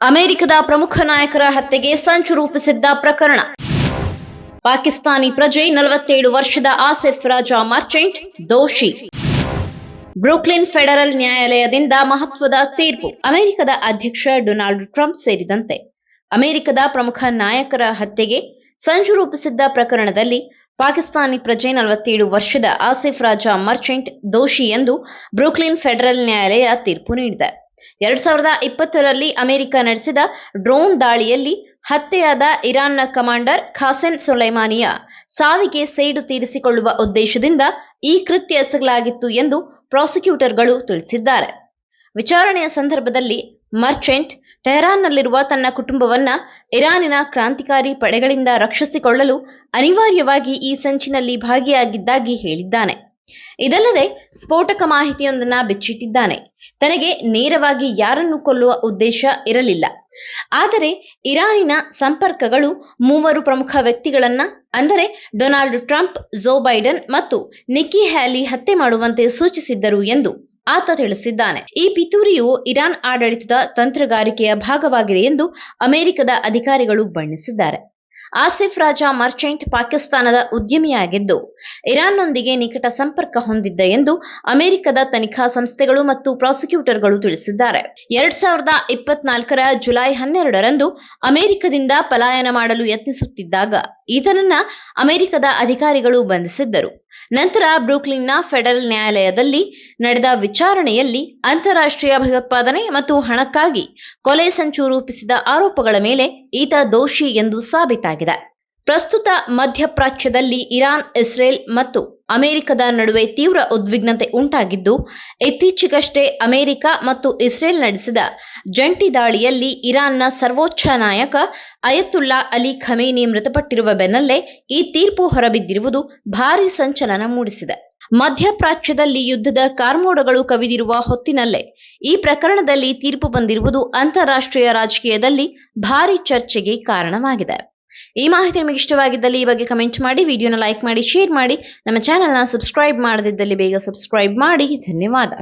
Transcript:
ಅಮೆರಿಕದ ಪ್ರಮುಖ ನಾಯಕರ ಹತ್ಯೆಗೆ ಸಂಚು ರೂಪಿಸಿದ್ದ ಪ್ರಕರಣ. ಪಾಕಿಸ್ತಾನಿ ಪ್ರಜೆ 47 ವರ್ಷದ ಆಸಿಫ್ ರಾಜಾ ಮರ್ಚೆಂಟ್ ದೋಷಿ. ಬ್ರೂಕ್ಲಿನ್ ಫೆಡರಲ್ ನ್ಯಾಯಾಲಯದಿಂದ ಮಹತ್ವದ ತೀರ್ಪು. ಅಮೆರಿಕದ ಅಧ್ಯಕ್ಷ ಡೊನಾಲ್ಡ್ ಟ್ರಂಪ್ ಸೇರಿದಂತೆ ಅಮೆರಿಕದ ಪ್ರಮುಖ ನಾಯಕರ ಹತ್ಯೆಗೆ ಸಂಚು ರೂಪಿಸಿದ್ದ ಪ್ರಕರಣದಲ್ಲಿ ಪಾಕಿಸ್ತಾನಿ ಪ್ರಜೆ 47 ವರ್ಷದ ಆಸಿಫ್ ರಾಜಾ ಮರ್ಚೆಂಟ್ ದೋಷಿ ಎಂದು ಬ್ರೂಕ್ಲಿನ್ ಫೆಡರಲ್ ನ್ಯಾಯಾಲಯ ತೀರ್ಪು ನೀಡಿದೆ. 2020ರಲ್ಲಿ ಅಮೆರಿಕ ನಡೆಸಿದ ಡ್ರೋನ್ ದಾಳಿಯಲ್ಲಿ ಹತ್ಯೆಯಾದ ಇರಾನ್ನ ಕಮಾಂಡರ್ ಖಾಸೆಂ ಸೊಲೈಮಾನಿಯ ಸಾವಿಗೆ ಸೇಡು ತೀರಿಸಿಕೊಳ್ಳುವ ಉದ್ದೇಶದಿಂದ ಈ ಕೃತ್ಯ ಎಸಗಲಾಗಿತ್ತು ಎಂದು ಪ್ರಾಸಿಕ್ಯೂಟರ್ಗಳು ತಿಳಿಸಿದ್ದಾರೆ. ವಿಚಾರಣೆಯ ಸಂದರ್ಭದಲ್ಲಿ ಮರ್ಚೆಂಟ್ ಟೆಹರಾನ್ನಲ್ಲಿರುವ ತನ್ನ ಕುಟುಂಬವನ್ನ ಇರಾನಿನ ಕ್ರಾಂತಿಕಾರಿ ಪಡೆಗಳಿಂದ ರಕ್ಷಿಸಿಕೊಳ್ಳಲು ಅನಿವಾರ್ಯವಾಗಿ ಈ ಸಂಚಿನಲ್ಲಿ ಭಾಗಿಯಾಗಿದ್ದಾಗಿ ಹೇಳಿದ್ದಾನೆ. ಇದಲ್ಲದೆ ಸ್ಫೋಟಕ ಮಾಹಿತಿಯೊಂದನ್ನು ಬಿಚ್ಚಿಟ್ಟಿದ್ದಾನೆ. ತನಗೆ ನೇರವಾಗಿ ಯಾರನ್ನು ಕೊಲ್ಲುವ ಉದ್ದೇಶ ಇರಲಿಲ್ಲ, ಆದರೆ ಇರಾನಿನ ಸಂಪರ್ಕಗಳು ಮೂವರು ಪ್ರಮುಖ ವ್ಯಕ್ತಿಗಳನ್ನ ಅಂದರೆ ಡೊನಾಲ್ಡ್ ಟ್ರಂಪ್, ಜೋ ಬೈಡನ್ ಮತ್ತು ನಿಕ್ಕಿ ಹ್ಯಾಲಿ ಹತ್ಯೆ ಮಾಡುವಂತೆ ಸೂಚಿಸಿದ್ದರು ಎಂದು ಆತ ತಿಳಿಸಿದ್ದಾನೆ. ಈ ಪಿತೂರಿಯು ಇರಾನ್ ಆಡಳಿತದ ತಂತ್ರಗಾರಿಕೆಯ ಭಾಗವಾಗಿದೆ ಎಂದು ಅಮೆರಿಕದ ಅಧಿಕಾರಿಗಳು ಬಣ್ಣಿಸಿದ್ದಾರೆ. ಆಸಿಫ್ ರಾಜಾ ಮರ್ಚೆಂಟ್ ಪಾಕಿಸ್ತಾನದ ಉದ್ಯಮಿಯಾಗಿದ್ದು ಇರಾನ್ನೊಂದಿಗೆ ನಿಕಟ ಸಂಪರ್ಕ ಹೊಂದಿದ್ದ ಎಂದು ಅಮೆರಿಕದ ತನಿಖಾ ಸಂಸ್ಥೆಗಳು ಮತ್ತು ಪ್ರಾಸಿಕ್ಯೂಟರ್ಗಳು ತಿಳಿಸಿದ್ದಾರೆ. 2024ರ ಜುಲೈ 12ರಂದು ಅಮೆರಿಕದಿಂದ ಪಲಾಯನ ಮಾಡಲು ಯತ್ನಿಸುತ್ತಿದ್ದಾಗ ಈತನನ್ನ ಅಮೆರಿಕದ ಅಧಿಕಾರಿಗಳು ಬಂಧಿಸಿದ್ದರು. ನಂತರ ಬ್ರೂಕ್ಲಿನ್ನ ಫೆಡರಲ್ ನ್ಯಾಯಾಲಯದಲ್ಲಿ ನಡೆದ ವಿಚಾರಣೆಯಲ್ಲಿ ಅಂತಾರಾಷ್ಟ್ರೀಯ ಭಯೋತ್ಪಾದನೆ ಮತ್ತು ಹಣಕ್ಕಾಗಿ ಕೊಲೆ ಸಂಚು ರೂಪಿಸಿದ ಆರೋಪಗಳ ಮೇಲೆ ಈತ ದೋಷಿ ಎಂದು ಸಾಬೀತಾಗಿದೆ. ಪ್ರಸ್ತುತ ಮಧ್ಯಪ್ರಾಚ್ಯದಲ್ಲಿ ಇರಾನ್, ಇಸ್ರೇಲ್ ಮತ್ತು ಅಮೆರಿಕದ ನಡುವೆ ತೀವ್ರ ಉದ್ವಿಗ್ನತೆ ಉಂಟಾಗಿದ್ದು, ಇತ್ತೀಚೆಗಷ್ಟೇ ಅಮೆರಿಕ ಮತ್ತು ಇಸ್ರೇಲ್ ನಡೆಸಿದ ಜಂಟಿ ದಾಳಿಯಲ್ಲಿ ಇರಾನ್ನ ಸರ್ವೋಚ್ಚ ನಾಯಕ ಅಯತುಲ್ಲಾ ಅಲಿ ಖಮೇನಿ ಮೃತಪಟ್ಟಿರುವ ಬೆನ್ನಲ್ಲೇ ಈ ತೀರ್ಪು ಹೊರಬಿದ್ದಿರುವುದು ಭಾರೀ ಸಂಚಲನ ಮೂಡಿಸಿದೆ. ಮಧ್ಯಪ್ರಾಚ್ಯದಲ್ಲಿ ಯುದ್ಧದ ಕಾರ್ಮೋಡಗಳು ಕವಿದಿರುವ ಹೊತ್ತಿನಲ್ಲೇ ಈ ಪ್ರಕರಣದಲ್ಲಿ ತೀರ್ಪು ಬಂದಿರುವುದು ಅಂತಾರಾಷ್ಟ್ರೀಯ ರಾಜಕೀಯದಲ್ಲಿ ಭಾರೀ ಚರ್ಚೆಗೆ ಕಾರಣವಾಗಿದೆ. ಈ ಮಾಹಿತಿ ನಿಮಗೆ ಇಷ್ಟವಾಗಿದ್ದಲ್ಲಿ ಈ ಬಗ್ಗೆ ಕಮೆಂಟ್ ಮಾಡಿ, ವಿಡಿಯೋನ ಲೈಕ್ ಮಾಡಿ, ಶೇರ್ ಮಾಡಿ. ನಮ್ಮ ಚಾನೆಲ್ನ ಸಬ್ಸ್ಕ್ರೈಬ್ ಮಾಡದಿದ್ದಲ್ಲಿ ಬೇಗ ಸಬ್ಸ್ಕ್ರೈಬ್ ಮಾಡಿ. ಧನ್ಯವಾದ.